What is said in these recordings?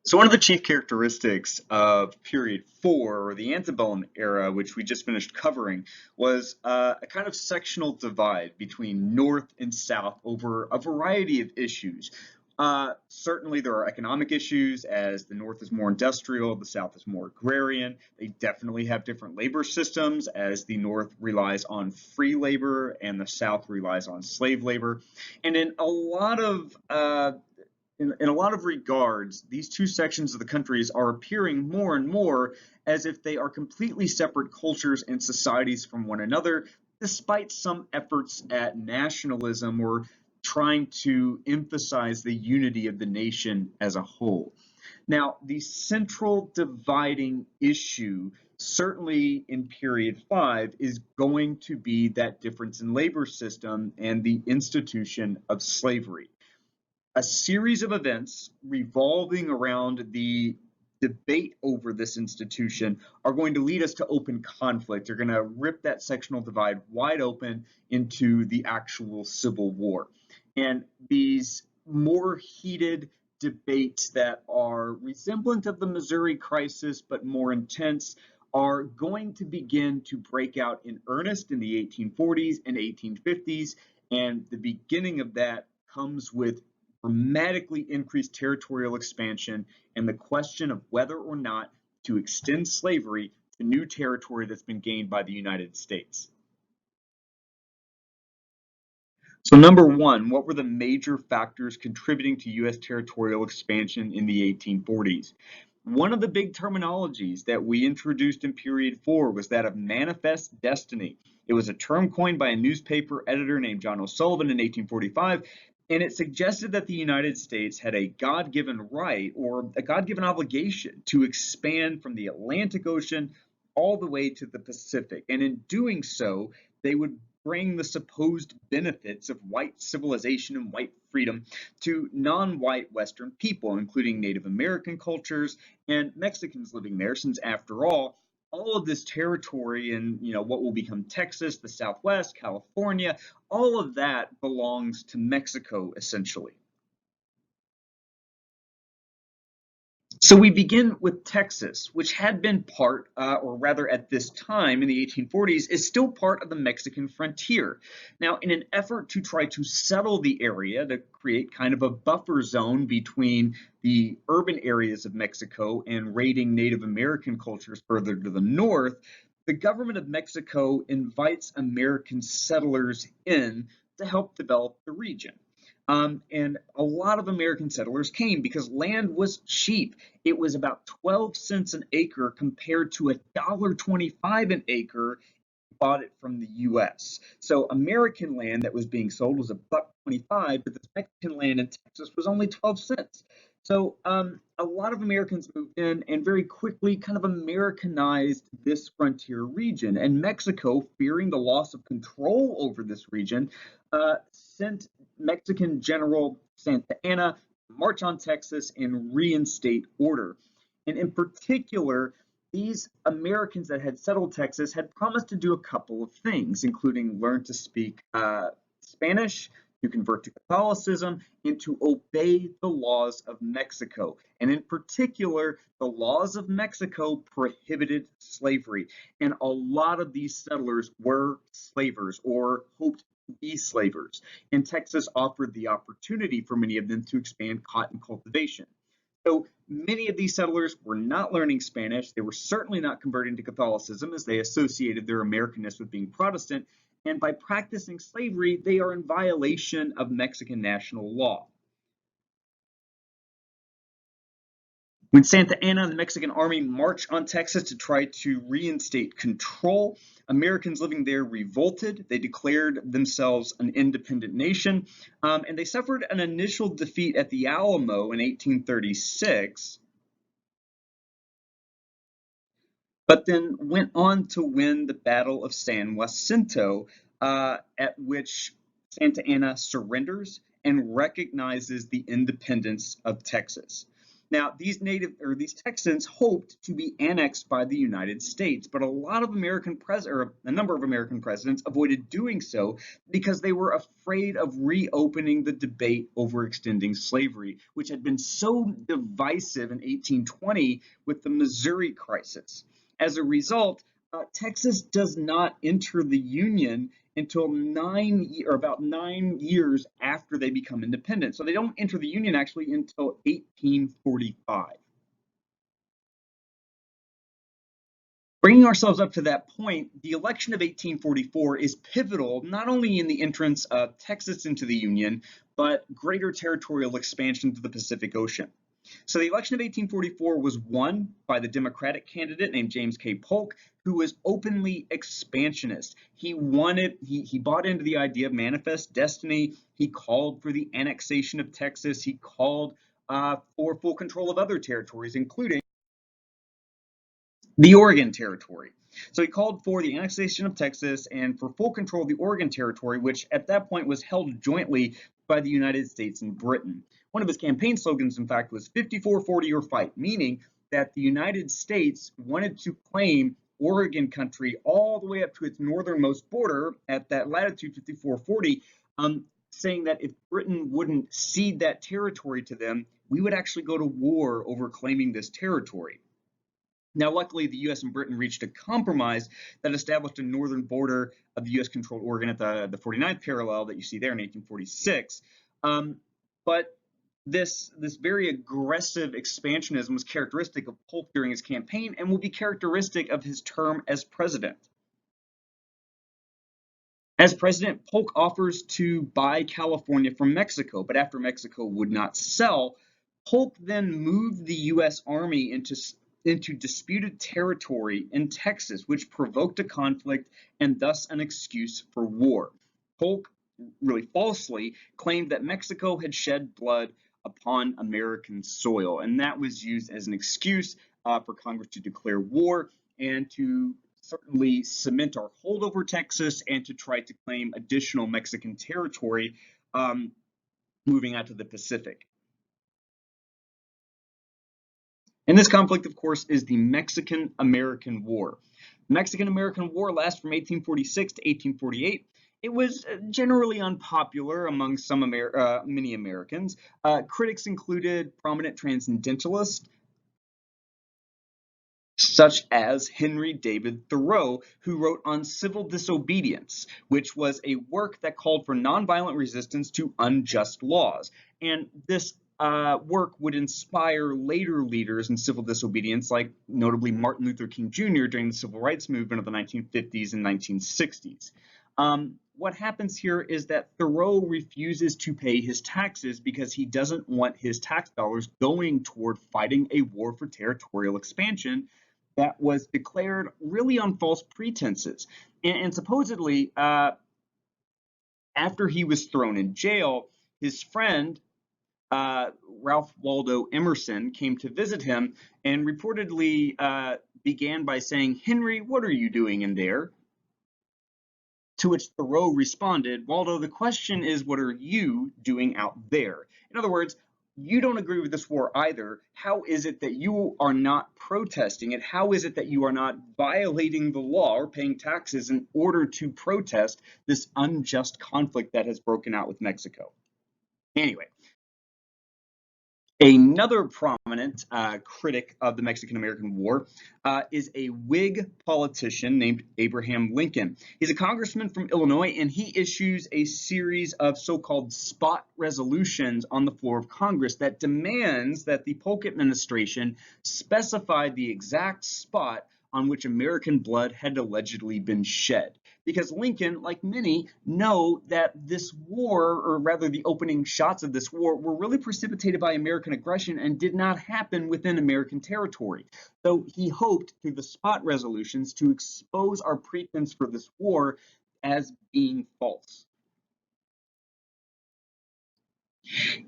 So one of the chief characteristics of period four, or the antebellum era, which we just finished covering, was a kind of sectional divide between North and South over a variety of issues. Certainly there are economic issues, as the North is more industrial, the South is more agrarian. They definitely have different labor systems, as the North relies on free labor and the South relies on slave labor. And in a lot of regards, these two sections of the countries are appearing more and more as if they are completely separate cultures and societies from one another, despite some efforts at nationalism or trying to emphasize the unity of the nation as a whole. Now, the central dividing issue, certainly in period five, is going to be that difference in labor system and the institution of slavery. A series of events revolving around the debate over this institution are going to lead us to open conflict. They're going to rip that sectional divide wide open into the actual Civil War. And these more heated debates that are resemblant of the Missouri crisis but more intense are going to begin to break out in earnest in the 1840s and 1850s. And the beginning of that comes with dramatically increased territorial expansion and the question of whether or not to extend slavery to new territory that's been gained by the United States. So number one, what were the major factors contributing to U.S. territorial expansion in the 1840s? One of the big terminologies that we introduced in period four was that of manifest destiny. It was a term coined by a newspaper editor named John O'Sullivan in 1845, and it suggested that the United States had a God-given right or a God-given obligation to expand from the Atlantic Ocean all the way to the Pacific. And in doing so, they would bring the supposed benefits of white civilization and white freedom to non-white Western people, including Native American cultures and Mexicans living there, since after all of this territory and what will become Texas, the Southwest, California, all of that belongs to Mexico essentially. So we begin with Texas, which had been part, or rather at this time in the 1840s, is still part of the Mexican frontier. Now, in an effort to try to settle the area, to create kind of a buffer zone between the urban areas of Mexico and raiding Native American cultures further to the north, the government of Mexico invites American settlers in to help develop the region. And a lot of American settlers came because land was cheap. It was about 12 cents an acre compared to $1.25 an acre bought it from the US. So American land that was being sold was $1.25, but this Mexican land in Texas was only 12 cents. So a lot of Americans moved in and very quickly kind of Americanized this frontier region. And Mexico, fearing the loss of control over this region, sent Mexican General Santa Anna to march on Texas and reinstate order. And in particular, these Americans that had settled Texas had promised to do a couple of things, including learn to speak Spanish, to convert to Catholicism, and to obey the laws of Mexico. And in particular, the laws of Mexico prohibited slavery. And a lot of these settlers were slavers or hoped to be slavers. And Texas offered the opportunity for many of them to expand cotton cultivation. So many of these settlers were not learning Spanish. They were certainly not converting to Catholicism, as they associated their Americanness with being Protestant. And by practicing slavery, they are in violation of Mexican national law. When Santa Anna and the Mexican army marched on Texas to try to reinstate control, Americans living there revolted. They declared themselves an independent nation, and they suffered an initial defeat at the Alamo in 1836, but then went on to win the Battle of San Jacinto, at which Santa Anna surrenders and recognizes the independence of Texas. Now, these Texans hoped to be annexed by the United States, but a number of American presidents avoided doing so because they were afraid of reopening the debate over extending slavery, which had been so divisive in 1820 with the Missouri crisis. As a result, Texas does not enter the Union until about 9 years after they become independent. So they don't enter the Union actually until 1845. Bringing ourselves up to that point, the election of 1844 is pivotal not only in the entrance of Texas into the Union, but greater territorial expansion to the Pacific Ocean. So the election of 1844 was won by the Democratic candidate named James K. Polk, who was openly expansionist. He bought into the idea of manifest destiny. He called for the annexation of Texas. He called for full control of other territories, including the Oregon Territory. So he called for the annexation of Texas and for full control of the Oregon Territory, which at that point was held jointly by the United States and Britain. One of his campaign slogans, in fact, was 54-40 or fight, meaning that the United States wanted to claim Oregon country all the way up to its northernmost border at that latitude 54-40, saying that if Britain wouldn't cede that territory to them, we would actually go to war over claiming this territory. Now, luckily, the U.S. and Britain reached a compromise that established a northern border of the U.S.-controlled Oregon at the 49th parallel that you see there in 1846. But this very aggressive expansionism was characteristic of Polk during his campaign and will be characteristic of his term as president. As president, Polk offers to buy California from Mexico, but after Mexico would not sell, Polk then moved the U.S. Army into disputed territory in Texas, which provoked a conflict and thus an excuse for war. Polk really falsely claimed that Mexico had shed blood upon American soil, and that was used as an excuse for Congress to declare war and to certainly cement our hold over Texas and to try to claim additional Mexican territory moving out to the Pacific. And this conflict, of course, is the Mexican-American War. The Mexican-American War lasts from 1846 to 1848. It was generally unpopular among many Americans. Critics included prominent transcendentalists such as Henry David Thoreau, who wrote on civil disobedience, which was a work that called for nonviolent resistance to unjust laws. And this work would inspire later leaders in civil disobedience, like notably Martin Luther King Jr. during the civil rights movement of the 1950s and 1960s. What happens here is that Thoreau refuses to pay his taxes because he doesn't want his tax dollars going toward fighting a war for territorial expansion that was declared really on false pretenses. And supposedly, after he was thrown in jail, his friend, Ralph Waldo Emerson, came to visit him and reportedly began by saying, "Henry, what are you doing in there?" To which Thoreau responded, "Waldo, the question is, what are you doing out there?" In other words, you don't agree with this war either. How is it that you are not protesting it? How is it that you are not violating the law or paying taxes in order to protest this unjust conflict that has broken out with Mexico? Anyway, another prominent critic of the Mexican-American War is a Whig politician named Abraham Lincoln. He's a congressman from Illinois, and he issues a series of so-called spot resolutions on the floor of Congress that demands that the Polk administration specify the exact spot on which American blood had allegedly been shed. Because Lincoln, like many, know that this war, or rather the opening shots of this war, were really precipitated by American aggression and did not happen within American territory. So he hoped through the spot resolutions to expose our pretense for this war as being false.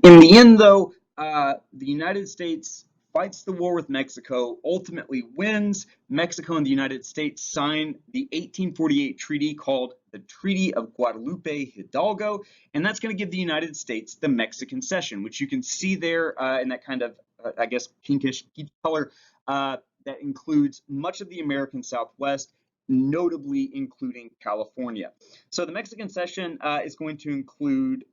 In the end, though, the United States fights the war with Mexico, ultimately wins. Mexico and the United States sign the 1848 treaty called the Treaty of Guadalupe Hidalgo, and that's going to give the United States the Mexican Cession, which you can see there in that kind of, I guess, pinkish peach color that includes much of the American Southwest, notably including California. So the Mexican Cession is going to include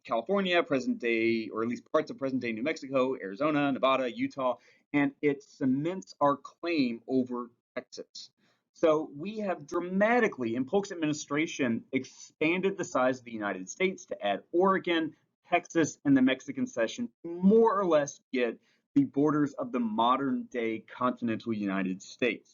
California, present day, or at least parts of present day New Mexico, Arizona, Nevada, Utah, and it cements our claim over Texas. So we have dramatically, in Polk's administration, expanded the size of the United States to add Oregon, Texas, and the Mexican Cession to more or less get the borders of the modern day continental United States.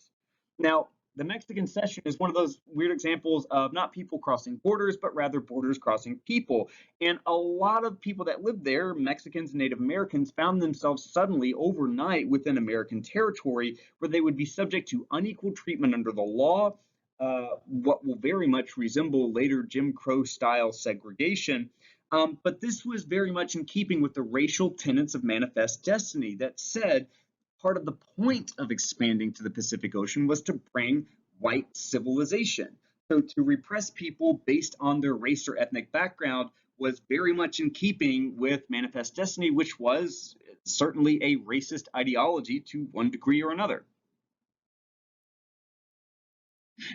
Now, the Mexican Cession is one of those weird examples of not people crossing borders, but rather borders crossing people. And a lot of people that lived there, Mexicans and Native Americans, found themselves suddenly overnight within American territory where they would be subject to unequal treatment under the law, what will very much resemble later Jim Crow style segregation. But this was very much in keeping with the racial tenets of Manifest Destiny that said part of the point of expanding to the Pacific Ocean was to bring white civilization. So to repress people based on their race or ethnic background was very much in keeping with Manifest Destiny, which was certainly a racist ideology to one degree or another.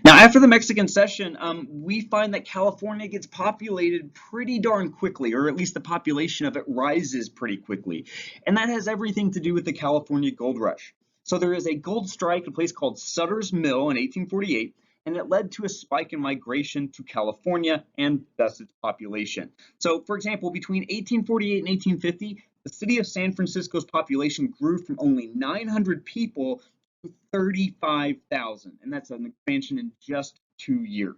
Now, after the Mexican Cession, we find that California gets populated pretty darn quickly, or at least the population of it rises pretty quickly. And that has everything to do with the California Gold Rush. So there is a gold strike at a place called Sutter's Mill in 1848, and it led to a spike in migration to California and thus its population. So, for example, between 1848 and 1850, the city of San Francisco's population grew from only 900 people 35,000, and that's an expansion in just 2 years.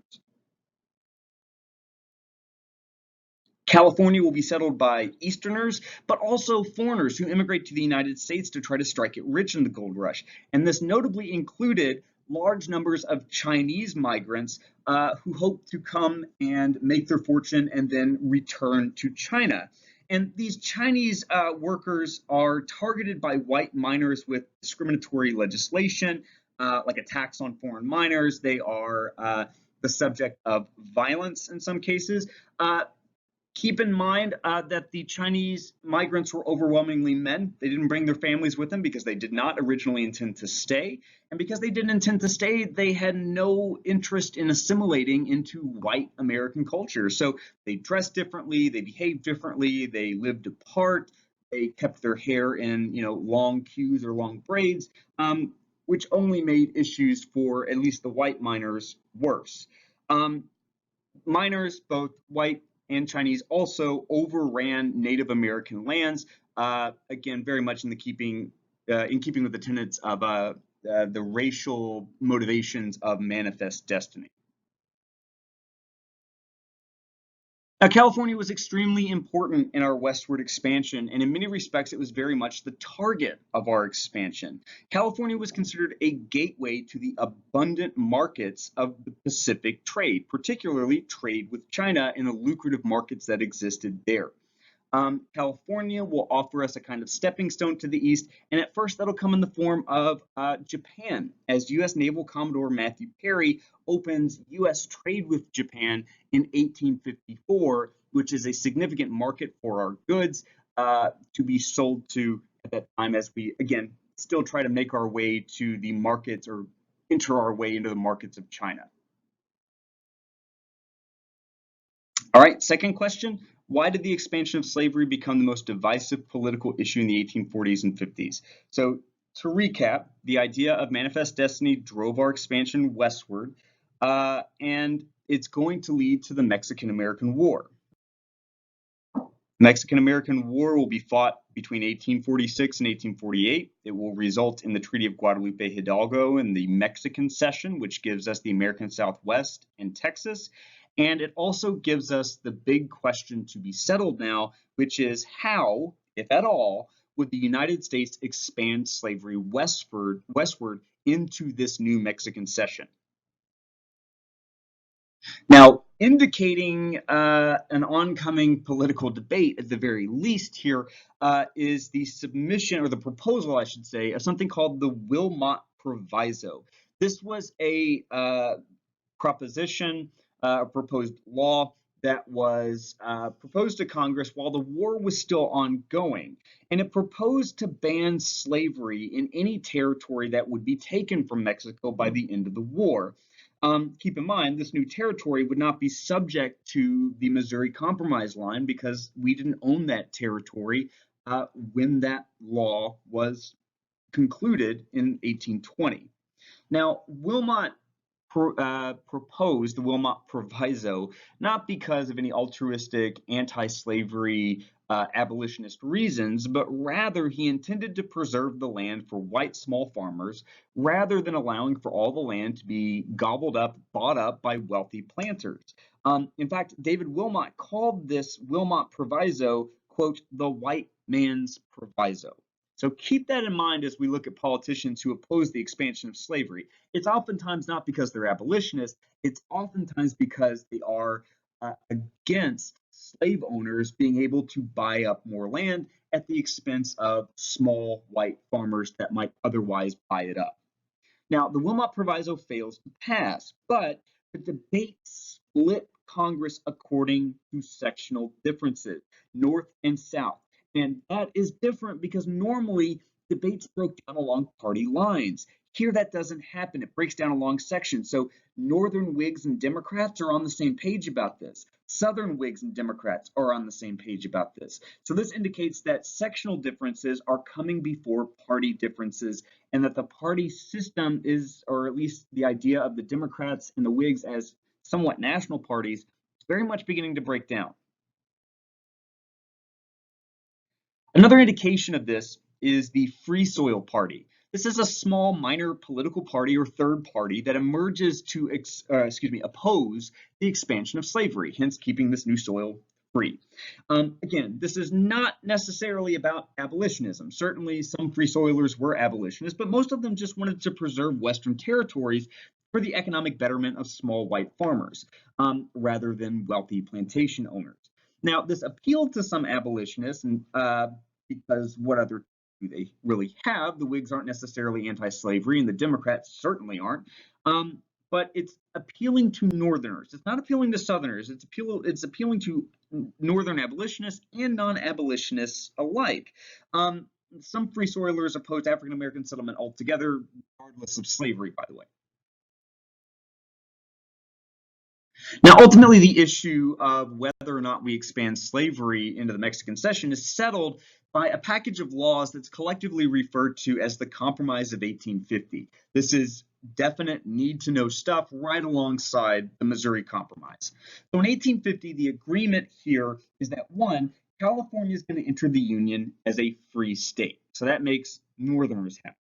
California will be settled by Easterners, but also foreigners who immigrate to the United States to try to strike it rich in the gold rush. And this notably included large numbers of Chinese migrants who hoped to come and make their fortune and then return to China. And these Chinese workers are targeted by white miners with discriminatory legislation, like a tax on foreign miners. They are the subject of violence in some cases. Keep in mind that the Chinese migrants were overwhelmingly men. They didn't bring their families with them because they did not originally intend to stay. And because they didn't intend to stay, they had no interest in assimilating into white American culture. So they dressed differently, they behaved differently, they lived apart, they kept their hair in long queues or long braids, which only made issues for at least the white miners worse. Miners, both white and Chinese, also overran Native American lands. Again, very much in keeping with the tenets of the racial motivations of Manifest Destiny. Now, California was extremely important in our westward expansion, and in many respects, it was very much the target of our expansion. California was considered a gateway to the abundant markets of the Pacific trade, particularly trade with China and the lucrative markets that existed there. California will offer us a kind of stepping stone to the east, and at first that'll come in the form of Japan, as U.S. Naval Commodore Matthew Perry opens U.S. trade with Japan in 1854, which is a significant market for our goods to be sold to at that time, as we, again, still try to make our way to the markets or enter our way into the markets of China. All right, second question. Why did the expansion of slavery become the most divisive political issue in the 1840s and 50s? So to recap, the idea of Manifest Destiny drove our expansion westward, and it's going to lead to the Mexican-American War. Mexican-American War will be fought between 1846 and 1848. It will result in the Treaty of Guadalupe Hidalgo and the Mexican Cession, which gives us the American Southwest and Texas. And it also gives us the big question to be settled now, which is how, if at all, would the United States expand slavery westward into this new Mexican Cession? Now, Indicating an oncoming political debate, at the very least here, is the submission, or the proposal, I should say, of something called the Wilmot Proviso. This was a proposition, a proposed law that was proposed to Congress while the war was still ongoing, and it proposed to ban slavery in any territory that would be taken from Mexico by the end of the war. Keep in mind, this new territory would not be subject to the Missouri Compromise line because we didn't own that territory when that law was concluded in 1820. Now, Wilmot proposed the Wilmot Proviso not because of any altruistic anti-slavery abolitionist reasons, but rather he intended to preserve the land for white small farmers rather than allowing for all the land to be gobbled up, bought up by wealthy planters. In fact, David Wilmot called this Wilmot Proviso, quote, the white man's proviso. So keep that in mind as we look at politicians who oppose the expansion of slavery. It's oftentimes not because they're abolitionists, it's oftentimes because they are against slave owners being able to buy up more land at the expense of small white farmers that might otherwise buy it up. Now, the Wilmot Proviso fails to pass, but the debate split Congress according to sectional differences, North and South. And that is different because normally debates broke down along party lines. Here, that doesn't happen. It breaks down along sections. So Northern Whigs and Democrats are on the same page about this. Southern Whigs and Democrats are on the same page about this. So this indicates that sectional differences are coming before party differences, and that the party system is, or at least the idea of the Democrats and the Whigs as somewhat national parties, is very much beginning to break down. Another indication of this is the Free Soil Party. This is a small minor political party or third party that emerges to oppose the expansion of slavery, hence keeping this new soil free. Again, this is not necessarily about abolitionism. Certainly some free soilers were abolitionists, but most of them just wanted to preserve Western territories for the economic betterment of small white farmers, rather than wealthy plantation owners. Now, this appealed to some abolitionists, and because what other do they really have? The Whigs aren't necessarily anti-slavery, and the Democrats certainly aren't. But it's appealing to Northerners. It's not appealing to Southerners. It's appealing to Northern abolitionists and non-abolitionists alike. Some free soilers opposed African American settlement altogether, regardless of slavery, by the way. Now, ultimately, the issue of whether or not we expand slavery into the Mexican cession is settled by a package of laws that's collectively referred to as the Compromise of 1850. This is definite need-to-know stuff right alongside the Missouri Compromise. So in 1850, the agreement here is that, one, California is going to enter the Union as a free state. So that makes Northerners happy.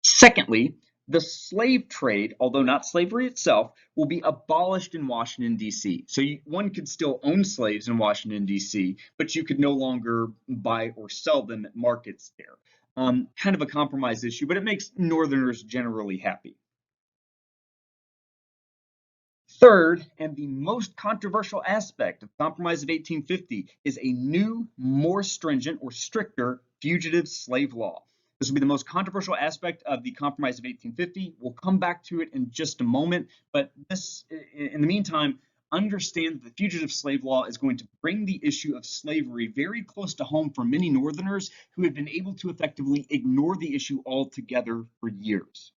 Secondly, the slave trade, although not slavery itself, will be abolished in Washington, D.C. So one could still own slaves in Washington, D.C., but you could no longer buy or sell them at markets there. Kind of a compromise issue, but it makes Northerners generally happy. Third, and the most controversial aspect of the Compromise of 1850, is a new, more stringent or stricter fugitive slave law. This will be the most controversial aspect of the Compromise of 1850. We'll come back to it in just a moment, but in the meantime, understand that the fugitive slave law is going to bring the issue of slavery very close to home for many Northerners who have been able to effectively ignore the issue altogether for years.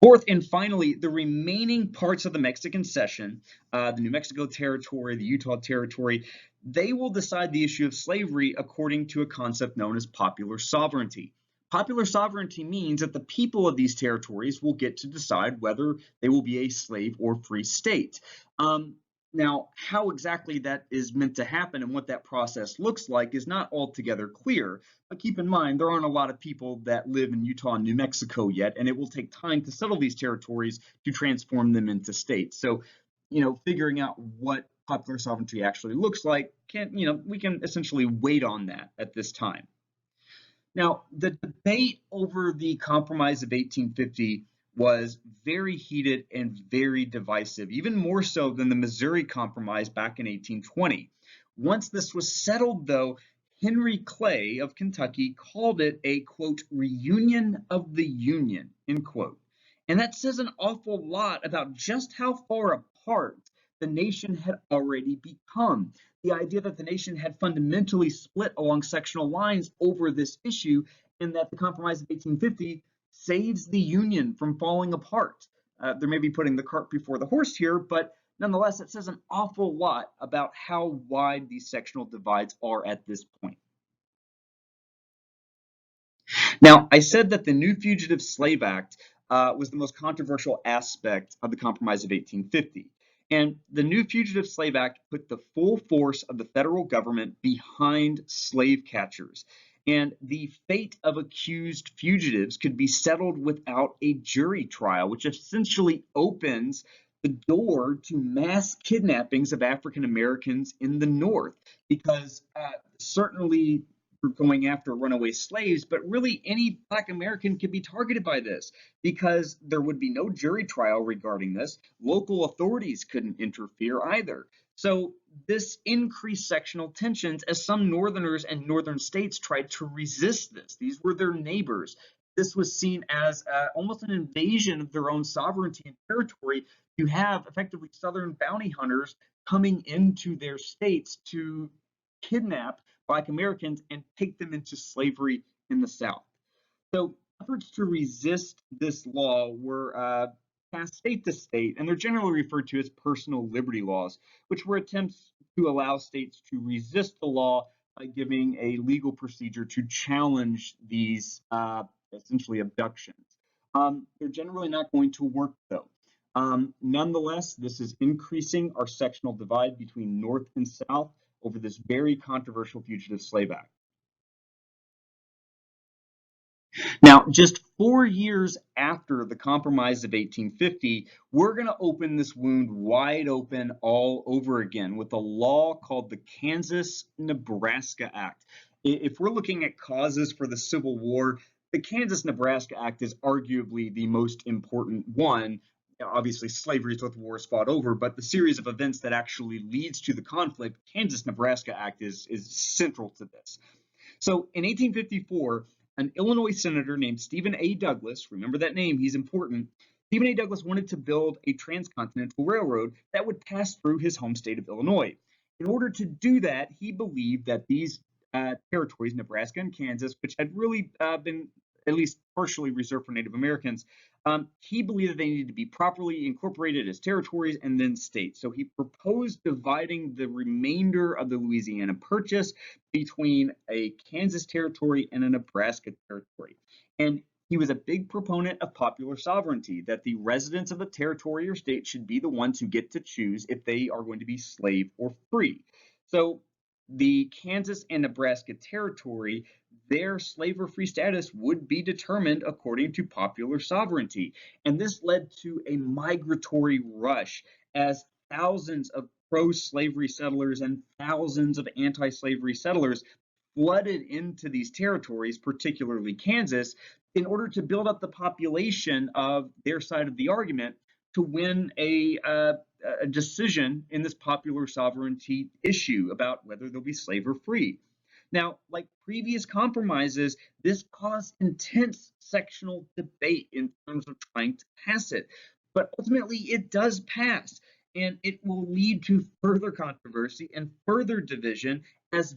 Fourth, and finally, the remaining parts of the Mexican cession, the New Mexico Territory, the Utah Territory, they will decide the issue of slavery according to a concept known as popular sovereignty. Popular sovereignty means that the people of these territories will get to decide whether they will be a slave or free state. Now, how exactly that is meant to happen and what that process looks like is not altogether clear. But keep in mind, there aren't a lot of people that live in Utah and New Mexico yet, and it will take time to settle these territories to transform them into states. So, figuring out what popular sovereignty actually looks like, we can essentially wait on that at this time. Now, the debate over the Compromise of 1850 was very heated and very divisive, even more so than the Missouri Compromise back in 1820. Once this was settled, though, Henry Clay of Kentucky called it a, quote, reunion of the Union, end quote. And that says an awful lot about just how far apart the nation had already become. The idea that the nation had fundamentally split along sectional lines over this issue, and that the Compromise of 1850 saves the Union from falling apart. There may be putting the cart before the horse here, but nonetheless, it says an awful lot about how wide these sectional divides are at this point. Now, I said that the New Fugitive Slave Act was the most controversial aspect of the Compromise of 1850. And the New Fugitive Slave Act put the full force of the federal government behind slave catchers. And the fate of accused fugitives could be settled without a jury trial, which essentially opens the door to mass kidnappings of African Americans in the North, because certainly for going after runaway slaves, but really any Black American could be targeted by this because there would be no jury trial regarding this. Local authorities couldn't interfere either. So this increased sectional tensions as some Northerners and Northern states tried to resist this. These were their neighbors. This was seen as almost an invasion of their own sovereignty and territory to have effectively Southern bounty hunters coming into their states to kidnap Black Americans and take them into slavery in the South. So efforts to resist this law were passed state to state, and they're generally referred to as personal liberty laws, which were attempts to allow states to resist the law by giving a legal procedure to challenge these essentially abductions. They're generally not going to work, though. Nonetheless, this is increasing our sectional divide between North and South over this very controversial Fugitive Slave Act. Now, just 4 years after the Compromise of 1850, we're going to open this wound wide open all over again with a law called the Kansas-Nebraska Act. If we're looking at causes for the Civil War, the Kansas-Nebraska Act is arguably the most important one. Obviously, slavery is what the war is fought over, but the series of events that actually leads to the conflict, Kansas-Nebraska Act is central to this. So in 1854, an Illinois senator named Stephen A. Douglas, remember that name, he's important. Stephen A. Douglas wanted to build a transcontinental railroad that would pass through his home state of Illinois. In order to do that, he believed that these territories, Nebraska and Kansas, which had really been at least partially reserved for Native Americans, he believed that they needed to be properly incorporated as territories and then states. So he proposed dividing the remainder of the Louisiana Purchase between a Kansas territory and a Nebraska territory. And he was a big proponent of popular sovereignty, that the residents of a territory or state should be the ones who get to choose if they are going to be slave or free. So the Kansas and Nebraska territory, their slave or free status would be determined according to popular sovereignty. And this led to a migratory rush as thousands of pro-slavery settlers and thousands of anti-slavery settlers flooded into these territories, particularly Kansas, in order to build up the population of their side of the argument to win a decision in this popular sovereignty issue about whether they'll be slave or free. Now, like previous compromises, this caused intense sectional debate in terms of trying to pass it. But ultimately, it does pass, and it will lead to further controversy and further division as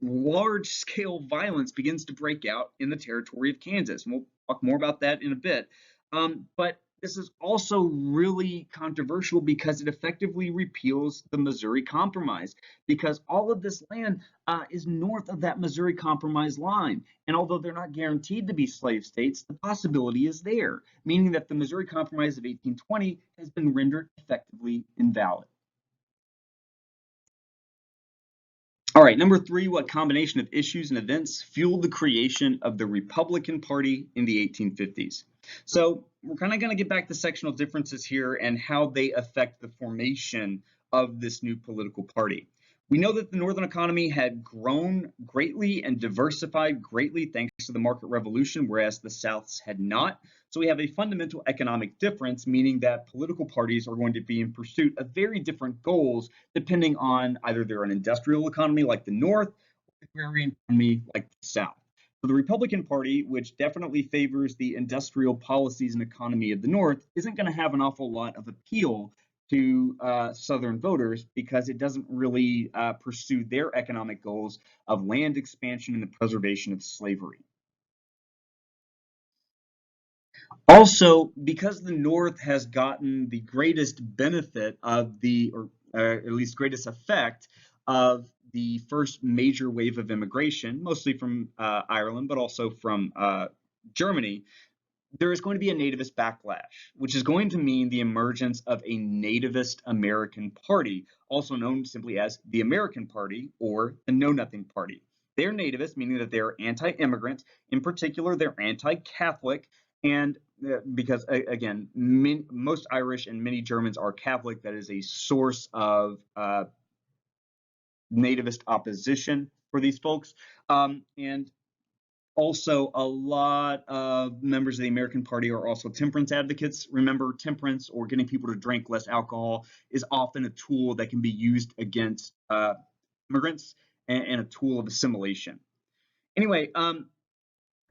large-scale violence begins to break out in the territory of Kansas. And we'll talk more about that in a bit. But this is also really controversial because it effectively repeals the Missouri Compromise, because all of this land is north of that Missouri Compromise line. And although they're not guaranteed to be slave states, the possibility is there, meaning that the Missouri Compromise of 1820 has been rendered effectively invalid. All right, number 3, what combination of issues and events fueled the creation of the Republican Party in the 1850s? So we're kind of going to get back to sectional differences here and how they affect the formation of this new political party. We know that the Northern economy had grown greatly and diversified greatly thanks to the market revolution, whereas the South's had not. So we have a fundamental economic difference, meaning that political parties are going to be in pursuit of very different goals, depending on either they're an industrial economy like the North or agrarian economy like the South. So the Republican Party, which definitely favors the industrial policies and economy of the North, isn't going to have an awful lot of appeal to Southern voters because it doesn't really pursue their economic goals of land expansion and the preservation of slavery. Also, because the North has gotten the greatest benefit of or at least greatest effect of the first major wave of immigration, mostly from Ireland, but also from Germany, there is going to be a nativist backlash, which is going to mean the emergence of a nativist American party, also known simply as the American Party or the Know Nothing Party. They're nativist, meaning that they're anti-immigrant. In particular, they're anti-Catholic, and because, again, most Irish and many Germans are Catholic, that is a source of nativist opposition for these folks. And also, a lot of members of the American Party are also temperance advocates. Remember, temperance or getting people to drink less alcohol is often a tool that can be used against immigrants and a tool of assimilation. Anyway,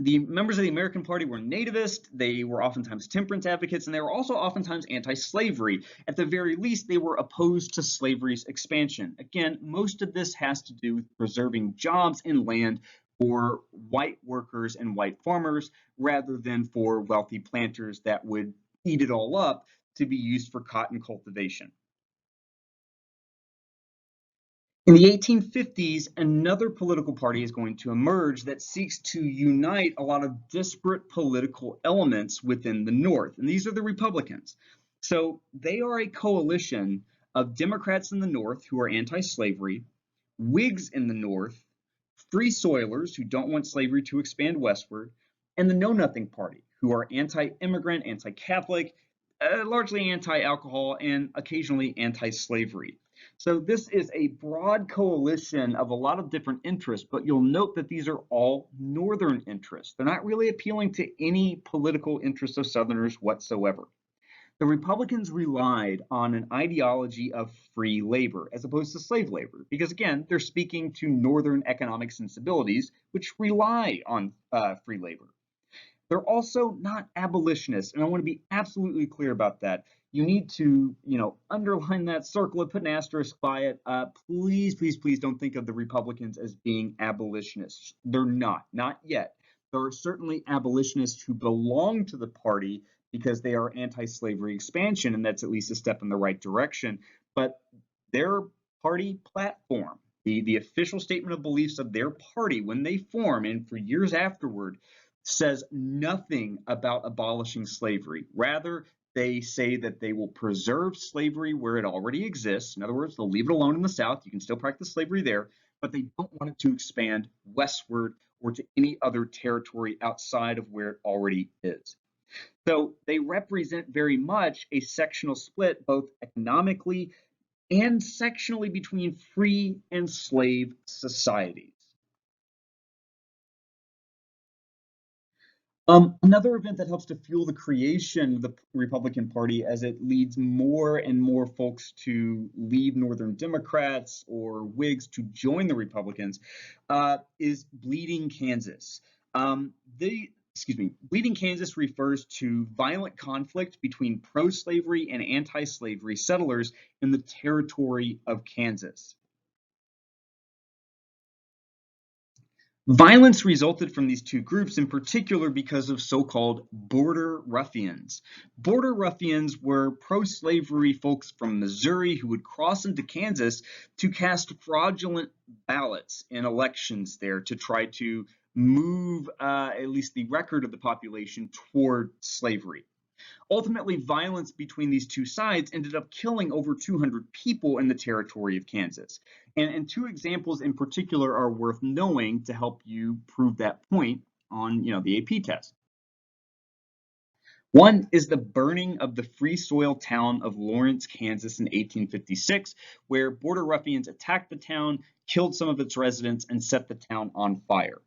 the members of the American Party were nativist, they were oftentimes temperance advocates, and they were also oftentimes anti-slavery. At the very least, they were opposed to slavery's expansion. Again, most of this has to do with preserving jobs and land for white workers and white farmers rather than for wealthy planters that would eat it all up to be used for cotton cultivation. In the 1850s, another political party is going to emerge that seeks to unite a lot of disparate political elements within the North, and these are the Republicans. So they are a coalition of Democrats in the North who are anti-slavery, Whigs in the North, Free Soilers who don't want slavery to expand westward, and the Know Nothing Party who are anti-immigrant, anti-Catholic, largely anti-alcohol, and occasionally anti-slavery. So this is a broad coalition of a lot of different interests, but you'll note that these are all Northern interests. They're not really appealing to any political interests of Southerners whatsoever. The Republicans relied on an ideology of free labor as opposed to slave labor, because again, they're speaking to Northern economic sensibilities, which rely on free labor. They're also not abolitionists, and I want to be absolutely clear about that. You need to, underline that, circle it, put an asterisk by it. Please, please, please don't think of the Republicans as being abolitionists. They're not yet. There are certainly abolitionists who belong to the party because they are anti-slavery expansion, and that's at least a step in the right direction. But their party platform, the official statement of beliefs of their party when they form and for years afterward, says nothing about abolishing slavery. Rather, they say that they will preserve slavery where it already exists. In other words, they'll leave it alone in the South. You can still practice slavery there, but they don't want it to expand westward or to any other territory outside of where it already is. So they represent very much a sectional split, both economically and sectionally, between free and slave societies. Another event that helps to fuel the creation of the Republican Party as it leads more and more folks to leave Northern Democrats or Whigs to join the Republicans is Bleeding Kansas. Bleeding Kansas refers to violent conflict between pro-slavery and anti-slavery settlers in the territory of Kansas. Violence resulted from these two groups in particular because of so-called border ruffians. Border ruffians were pro-slavery folks from Missouri who would cross into Kansas to cast fraudulent ballots in elections there to try to move at least the record of the population toward slavery. Ultimately, violence between these two sides ended up killing over 200 people in the territory of Kansas. And two examples in particular are worth knowing to help you prove that point on the AP test. One is the burning of the Free Soil town of Lawrence, Kansas in 1856, where border ruffians attacked the town, killed some of its residents, and set the town on fire.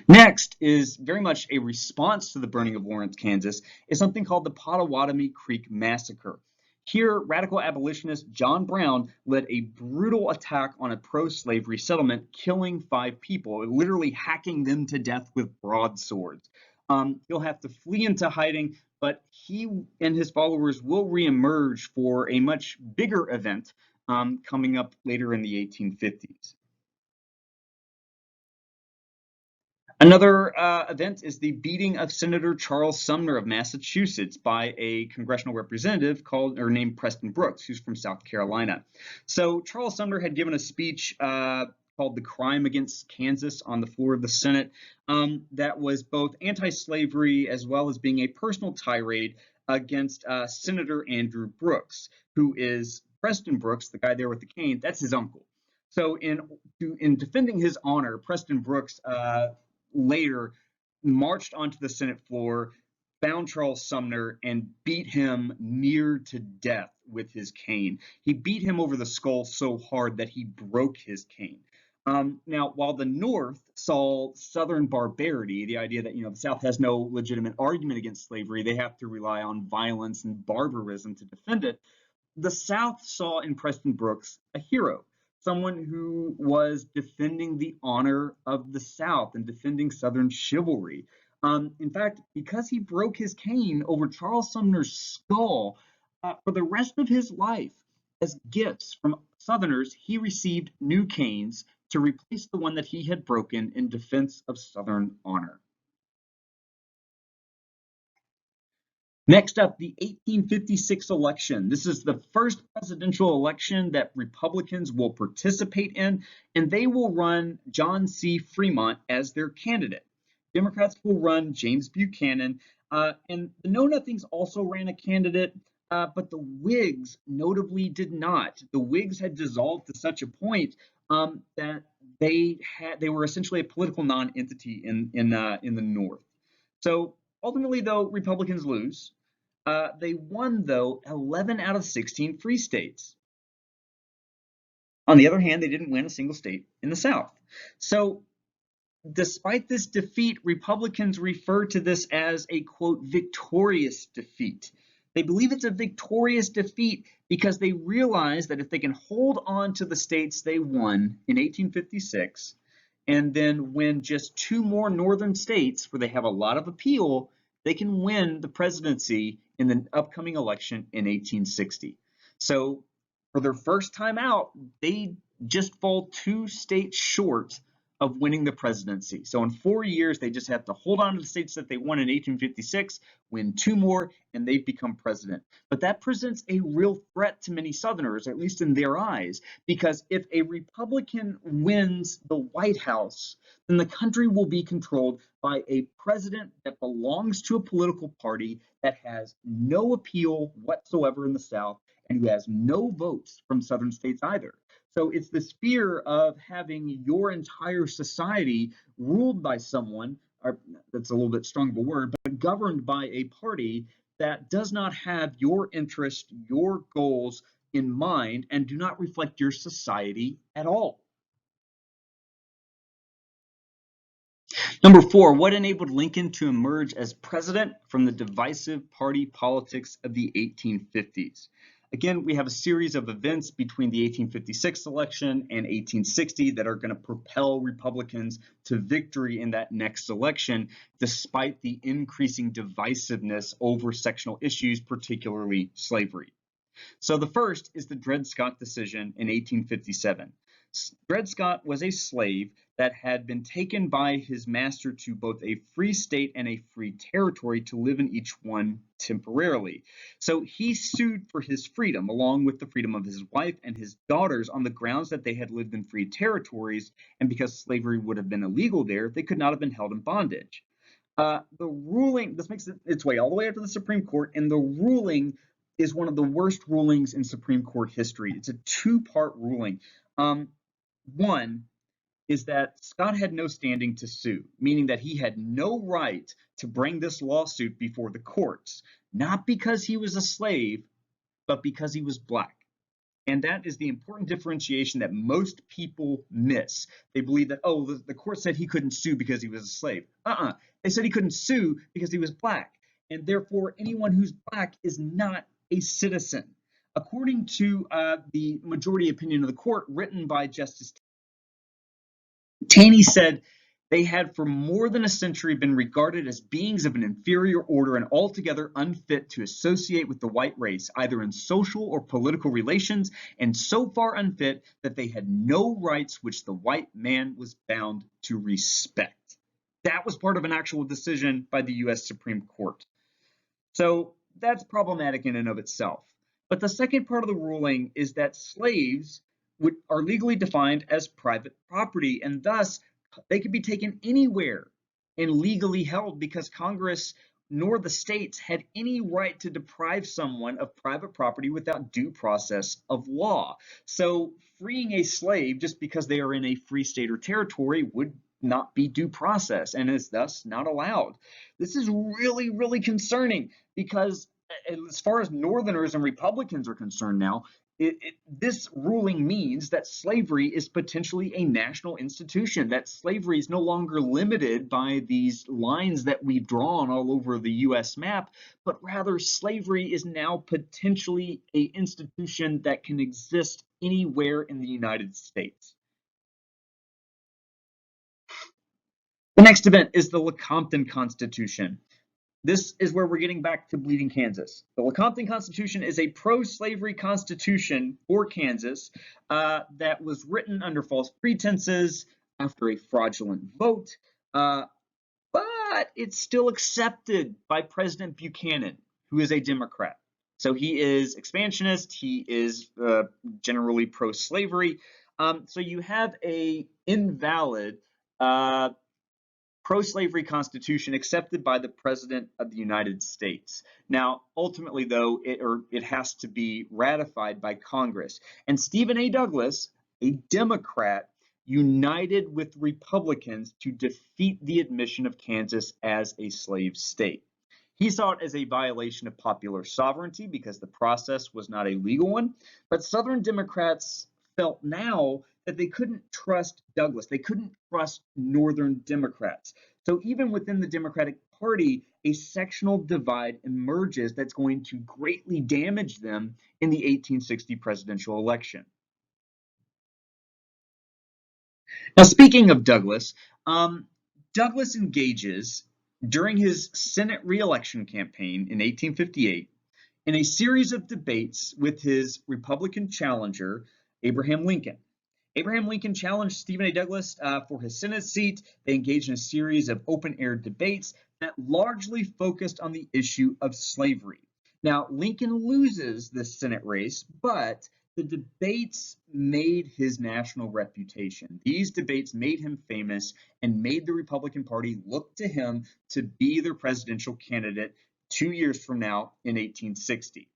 Next is very much a response to the burning of Lawrence, Kansas, is something called the Pottawatomie Creek Massacre. Here, radical abolitionist John Brown led a brutal attack on a pro-slavery settlement, killing 5 people, literally hacking them to death with broadswords. He'll have to flee into hiding, but he and his followers will reemerge for a much bigger event coming up later in the 1850s. Another event is the beating of Senator Charles Sumner of Massachusetts by a congressional representative named Preston Brooks, who's from South Carolina. So Charles Sumner had given a speech called "The Crime Against Kansas" on the floor of the Senate that was both anti-slavery as well as being a personal tirade against Senator Andrew Brooks, who is Preston Brooks, the guy there with the cane. That's his uncle. So in defending his honor, Preston Brooks later marched onto the Senate floor, found Charles Sumner, and beat him near to death with his cane. He beat him over the skull so hard that he broke his cane. Now, while the North saw Southern barbarity, the idea that the South has no legitimate argument against slavery, they have to rely on violence and barbarism to defend it, the South saw in Preston Brooks a hero, someone who was defending the honor of the South and defending Southern chivalry. In fact, because he broke his cane over Charles Sumner's skull, for the rest of his life, as gifts from Southerners, he received new canes to replace the one that he had broken in defense of Southern honor. Next up, the 1856 election. This is the first presidential election that Republicans will participate in, and they will run John C. Fremont as their candidate. Democrats will run James Buchanan, and the Know Nothings also ran a candidate, but the Whigs notably did not. The Whigs had dissolved to such a point that they were essentially a political non-entity in the North. So ultimately, though, Republicans lose. They won, though, 11 out of 16 free states. On the other hand, they didn't win a single state in the South. So despite this defeat, Republicans refer to this as a, quote, victorious defeat. They believe it's a victorious defeat because they realize that if they can hold on to the states they won in 1856 and then win just 2 more northern states where they have a lot of appeal, they can win the presidency in the upcoming election in 1860. So for their first time out, they just fall 2 states short of winning the presidency. So in 4 years, they just have to hold on to the states that they won in 1856, win 2 more, and they've become president. But that presents a real threat to many Southerners, at least in their eyes, because if a Republican wins the White House, then the country will be controlled by a president that belongs to a political party that has no appeal whatsoever in the South and who has no votes from Southern states either. So it's this fear of having your entire society ruled by someone, or that's a little bit strong of a word, but governed by a party that does not have your interest, your goals in mind, and do not reflect your society at all. Number 4, what enabled Lincoln to emerge as president from the divisive party politics of the 1850s? Again, we have a series of events between the 1856 election and 1860 that are going to propel Republicans to victory in that next election, despite the increasing divisiveness over sectional issues, particularly slavery. So the first is the Dred Scott decision in 1857. Dred Scott was a slave that had been taken by his master to both a free state and a free territory to live in each one temporarily. So he sued for his freedom, along with the freedom of his wife and his daughters, on the grounds that they had lived in free territories, and because slavery would have been illegal there, they could not have been held in bondage. The ruling, this makes its way all the way up to the Supreme Court, and the ruling is one of the worst rulings in Supreme Court history. It's a 2-part ruling. One, is that Scott had no standing to sue, meaning that he had no right to bring this lawsuit before the courts, not because he was a slave, but because he was black. And that is the important differentiation that most people miss. They believe that, oh, the court said he couldn't sue because he was a slave. They said he couldn't sue because he was black. And therefore, anyone who's black is not a citizen. According to the majority opinion of the court written by Justice Taney said, they had for more than a century been regarded as beings of an inferior order and altogether unfit to associate with the white race, either in social or political relations, and so far unfit that they had no rights which the white man was bound to respect. That was part of an actual decision by the US Supreme Court. So that's problematic in and of itself. But the second part of the ruling is that slaves are legally defined as private property, and thus they could be taken anywhere and legally held because Congress nor the states had any right to deprive someone of private property without due process of law. So freeing a slave just because they are in a free state or territory would not be due process and is thus not allowed. This is really, really concerning because as far as Northerners and Republicans are concerned now, this ruling means that slavery is potentially a national institution, that slavery is no longer limited by these lines that we've drawn all over the US map, but rather slavery is now potentially an institution that can exist anywhere in the United States. The next event is the Lecompton Constitution. This is where we're getting back to Bleeding Kansas. The Lecompton Constitution is a pro-slavery constitution for Kansas that was written under false pretenses after a fraudulent vote, but it's still accepted by President Buchanan, who is a Democrat. So he is expansionist, he is generally pro-slavery. So you have a invalid pro-slavery constitution accepted by the President of the United States. Now, ultimately, though, it has to be ratified by Congress. And Stephen A. Douglas, a Democrat, united with Republicans to defeat the admission of Kansas as a slave state. He saw it as a violation of popular sovereignty because the process was not a legal one, but Southern Democrats felt now that they couldn't trust Douglas. They couldn't trust Northern Democrats. So even within the Democratic Party, a sectional divide emerges that's going to greatly damage them in the 1860 presidential election. Now, speaking of Douglas, Douglas engages during his Senate re-election campaign in 1858 in a series of debates with his Republican challenger, Abraham Lincoln. Abraham Lincoln challenged Stephen A. Douglas for his Senate seat. They engaged in a series of open-air debates that largely focused on the issue of slavery. Now, Lincoln loses the Senate race, but the debates made his national reputation. These debates made him famous and made the Republican Party look to him to be their presidential candidate 2 years from now in 1860.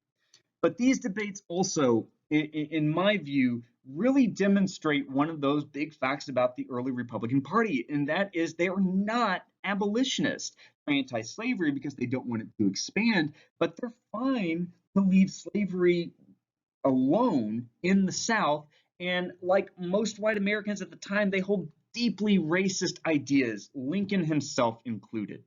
But these debates also, in my view, really demonstrate one of those big facts about the early Republican Party, and that is they are not abolitionists. They're anti-slavery because they don't want it to expand, but they're fine to leave slavery alone in the South. And like most white Americans at the time, they hold deeply racist ideas, Lincoln himself included.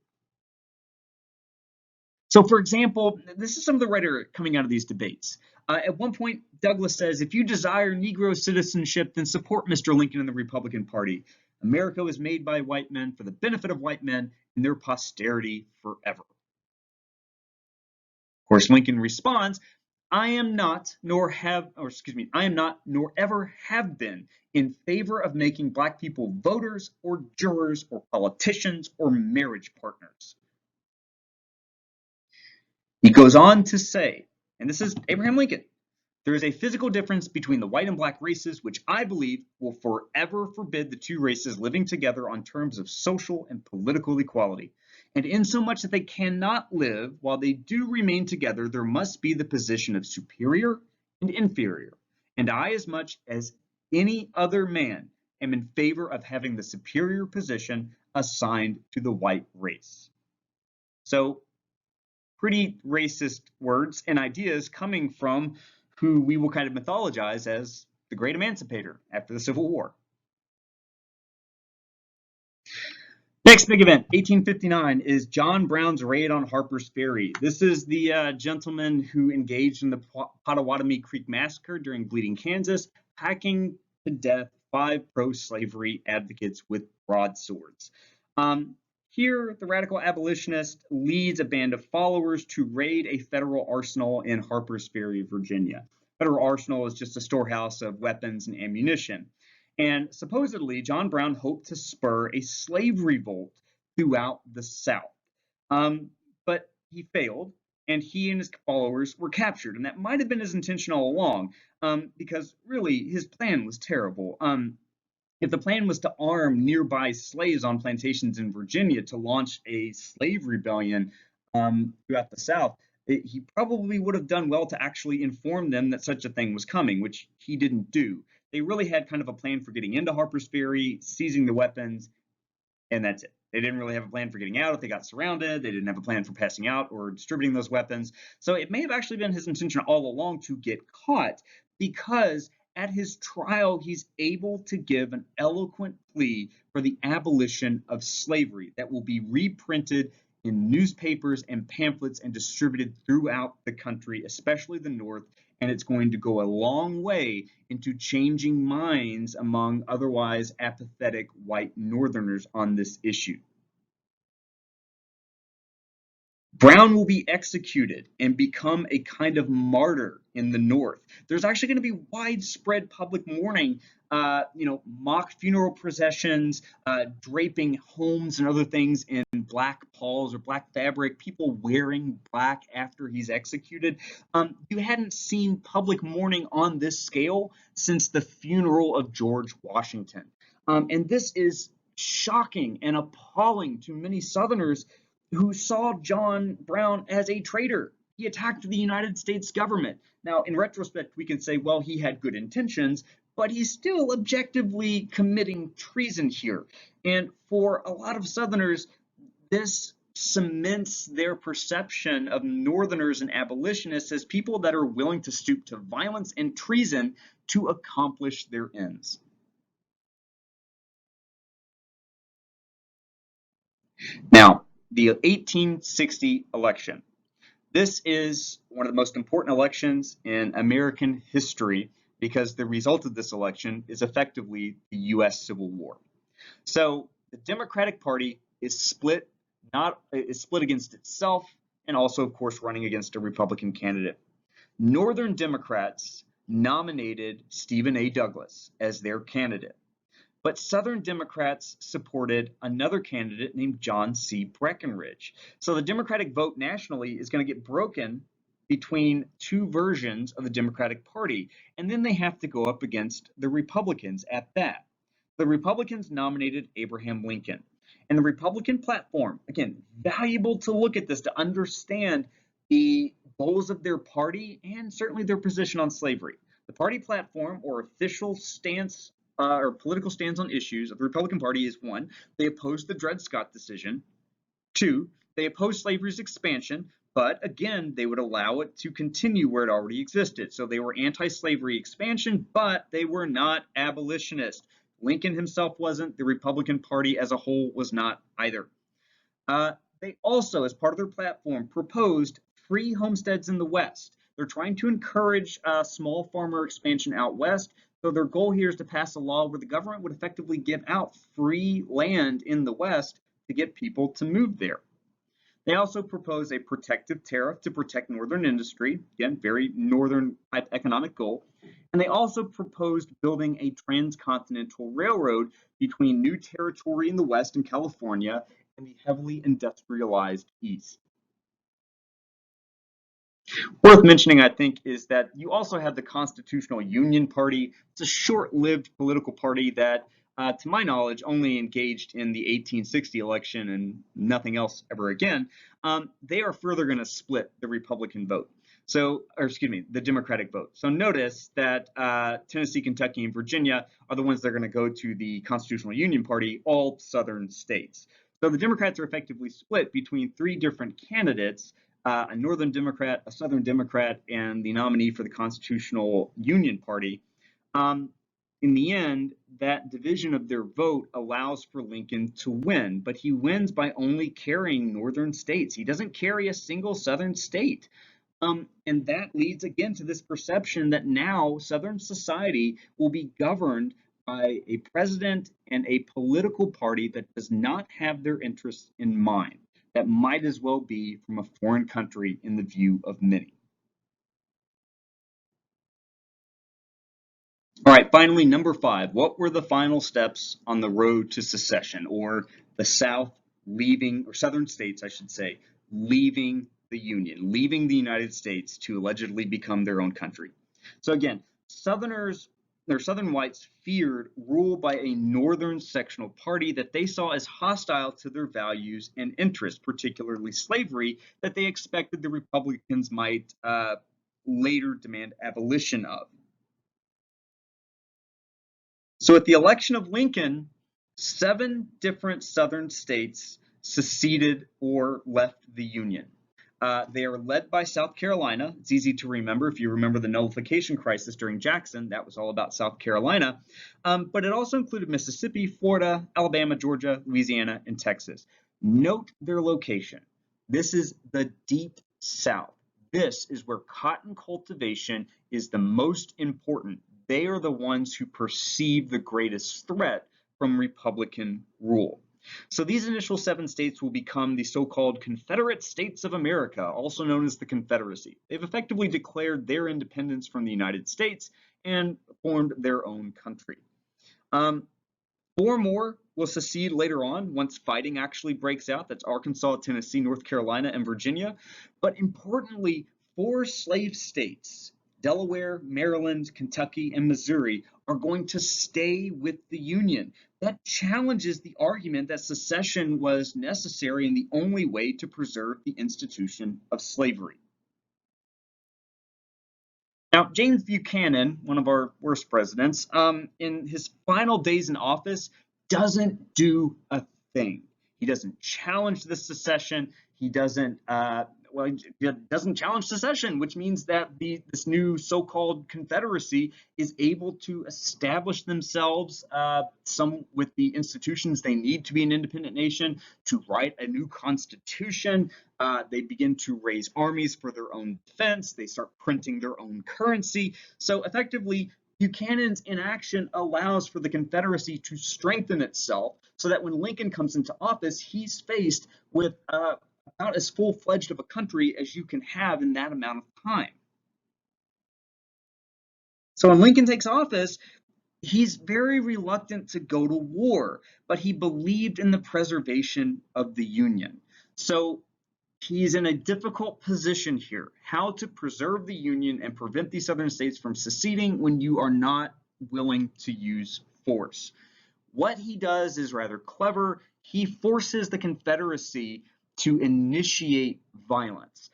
So, for example, this is some of the rhetoric coming out of these debates. At one point, Douglas says, if you desire Negro citizenship, then support Mr. Lincoln and the Republican Party. America was made by white men for the benefit of white men and their posterity forever. Of course, Lincoln responds, I am not, nor ever have been in favor of making black people voters or jurors or politicians or marriage partners. He goes on to say, and this is Abraham Lincoln, there is a physical difference between the white and black races, which I believe will forever forbid the two races living together on terms of social and political equality. And insomuch that they cannot live while they do remain together, there must be the position of superior and inferior. And I, as much as any other man, am in favor of having the superior position assigned to the white race. So pretty racist words and ideas coming from who we will kind of mythologize as the great emancipator after the Civil War. Next big event, 1859, is John Brown's raid on Harper's Ferry. This is the gentleman who engaged in the Pottawatomie Creek Massacre during Bleeding Kansas, hacking to death 5 pro-slavery advocates with broadswords. Here, the radical abolitionist leads a band of followers to raid a federal arsenal in Harper's Ferry, Virginia. Federal arsenal is just a storehouse of weapons and ammunition. And supposedly, John Brown hoped to spur a slave revolt throughout the South. But he failed, and he and his followers were captured. And that might have been his intention all along, because really, his plan was terrible. If the plan was to arm nearby slaves on plantations in Virginia to launch a slave rebellion throughout the South, he probably would have done well to actually inform them that such a thing was coming, which he didn't do. They really had kind of a plan for getting into Harper's Ferry, seizing the weapons, and that's it. They didn't really have a plan for getting out if they got surrounded. They didn't have a plan for passing out or distributing those weapons. So it may have actually been his intention all along to get caught, because at his trial, he's able to give an eloquent plea for the abolition of slavery that will be reprinted in newspapers and pamphlets and distributed throughout the country, especially the North, and it's going to go a long way into changing minds among otherwise apathetic white Northerners on this issue. Brown will be executed and become a kind of martyr in the North. There's actually going to be widespread public mourning, mock funeral processions, draping homes and other things in black palls or black fabric, people wearing black after he's executed. You hadn't seen public mourning on this scale since the funeral of George Washington. And this is shocking and appalling to many Southerners who saw John Brown as a traitor. He attacked the United States government. Now, in retrospect, we can say, well, he had good intentions, but he's still objectively committing treason here. And for a lot of Southerners, this cements their perception of Northerners and abolitionists as people that are willing to stoop to violence and treason to accomplish their ends. Now, the 1860 election. This is one of the most important elections in American history because the result of this election is effectively the U.S. Civil War. So the Democratic Party is split against itself and also, of course, running against a Republican candidate. Northern Democrats nominated Stephen A. Douglas as their candidate. But Southern Democrats supported another candidate named John C. Breckinridge. So the Democratic vote nationally is going to get broken between two versions of the Democratic Party, and then they have to go up against the Republicans at that. The Republicans nominated Abraham Lincoln. And the Republican platform, again, valuable to look at this to understand the goals of their party and certainly their position on slavery. The party platform or official stance or political stance on issues of the Republican Party is: 1, they oppose the Dred Scott decision; 2, they oppose slavery's expansion, but again, they would allow it to continue where it already existed. So they were anti-slavery expansion, but they were not abolitionist. Lincoln himself wasn't. The Republican Party as a whole was not either. They also, as part of their platform, proposed free homesteads in the West. They're trying to encourage small farmer expansion out west. So their goal here is to pass a law where the government would effectively give out free land in the West to get people to move there. They also propose a protective tariff to protect Northern industry, again, very Northern type economic goal. And they also proposed building a transcontinental railroad between New Territory in the West and California and the heavily industrialized East. Worth mentioning, I think, is that you also have the Constitutional Union Party. It's a short-lived political party that, to my knowledge, only engaged in the 1860 election and nothing else ever again. They are further going to split the Republican vote. So, or excuse me, the Democratic vote. So notice that Tennessee, Kentucky, and Virginia are the ones that are going to go to the Constitutional Union Party, all southern states. So the Democrats are effectively split between three different candidates, a Northern Democrat, a Southern Democrat, and the nominee for the Constitutional Union Party. In the end, that division of their vote allows for Lincoln to win, but he wins by only carrying northern states. He doesn't carry a single southern state. And that leads again to this perception that now Southern society will be governed by a president and a political party that does not have their interests in mind. That might as well be from a foreign country in the view of many. All right, finally, number 5. What were the final steps on the road to secession, or the South leaving, or Southern states, I should say, leaving the Union, leaving the United States to allegedly become their own country? So again, Southern whites feared rule by a Northern sectional party that they saw as hostile to their values and interests, particularly slavery, that they expected the Republicans might later demand abolition of. So at the election of Lincoln, 7 different Southern states seceded or left the Union. They are led by South Carolina. It's easy to remember if you remember the nullification crisis during Jackson. That was all about South Carolina. But it also included Mississippi, Florida, Alabama, Georgia, Louisiana, and Texas. Note their location. This is the Deep South. This is where cotton cultivation is the most important. They are the ones who perceive the greatest threat from Republican rule. So these initial 7 states will become the so-called Confederate States of America, also known as the Confederacy. They've effectively declared their independence from the United States and formed their own country. 4 more will secede later on once fighting actually breaks out. That's Arkansas, Tennessee, North Carolina, and Virginia. But importantly, 4 slave states, Delaware, Maryland, Kentucky, and Missouri, are going to stay with the Union. That challenges the argument that secession was necessary and the only way to preserve the institution of slavery. Now, James Buchanan, one of our worst presidents, in his final days in office, doesn't do a thing. He doesn't challenge the secession. He doesn't challenge secession, which means that this new so-called Confederacy is able to establish themselves, some with the institutions they need to be an independent nation, to write a new constitution. They begin to raise armies for their own defense. They start printing their own currency. So effectively, Buchanan's inaction allows for the Confederacy to strengthen itself so that when Lincoln comes into office, he's faced with about as full-fledged of a country as you can have in that amount of time. So when Lincoln takes office, he's very reluctant to go to war, but he believed in the preservation of the Union. So he's in a difficult position here, how to preserve the Union and prevent the Southern states from seceding when you are not willing to use force. What he does is rather clever. He forces the Confederacy to initiate violence.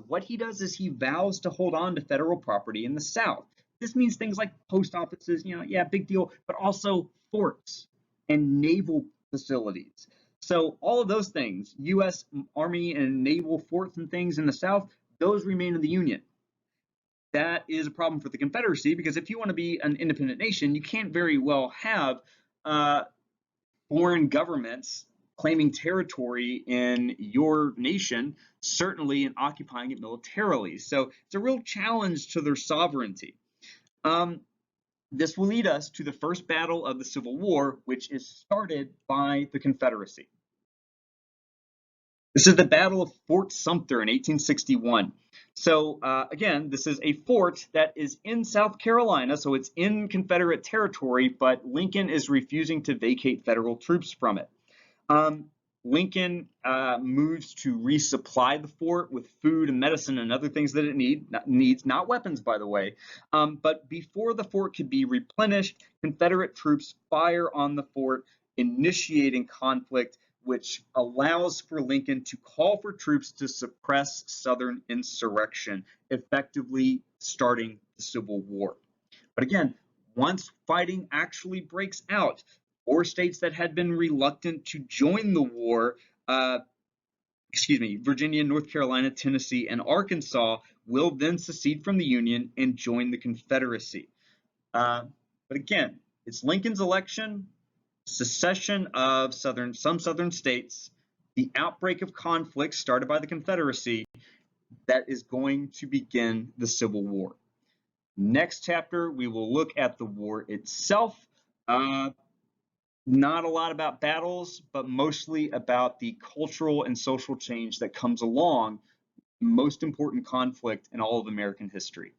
What he does is he vows to hold on to federal property in the South. This means things like post offices, yeah, big deal, but also forts and naval facilities. So all of those things, U.S. Army and naval forts and things in the South, those remain in the Union. That is a problem for the Confederacy because if you want to be an independent nation, you can't very well have foreign governments claiming territory in your nation, certainly in occupying it militarily. So it's a real challenge to their sovereignty. This will lead us to the first battle of the Civil War, which is started by the Confederacy. This is the Battle of Fort Sumter in 1861. So again, this is a fort that is in South Carolina, so it's in Confederate territory, but Lincoln is refusing to vacate federal troops from it. Lincoln moves to resupply the fort with food and medicine and other things that it needs, not weapons, by the way. But before the fort could be replenished, Confederate troops fire on the fort, initiating conflict. which allows for Lincoln to call for troops to suppress Southern insurrection, effectively starting the Civil War. But again, once fighting actually breaks out, 4 states that had been reluctant to join the war, Virginia, North Carolina, Tennessee, and Arkansas will then secede from the Union and join the Confederacy. But again, it's Lincoln's election, secession of some southern states, the outbreak of conflict started by the Confederacy that is going to begin the Civil War. Next chapter, we will look at the war itself. Not a lot about battles, but mostly about the cultural and social change that comes along, most important conflict in all of American history.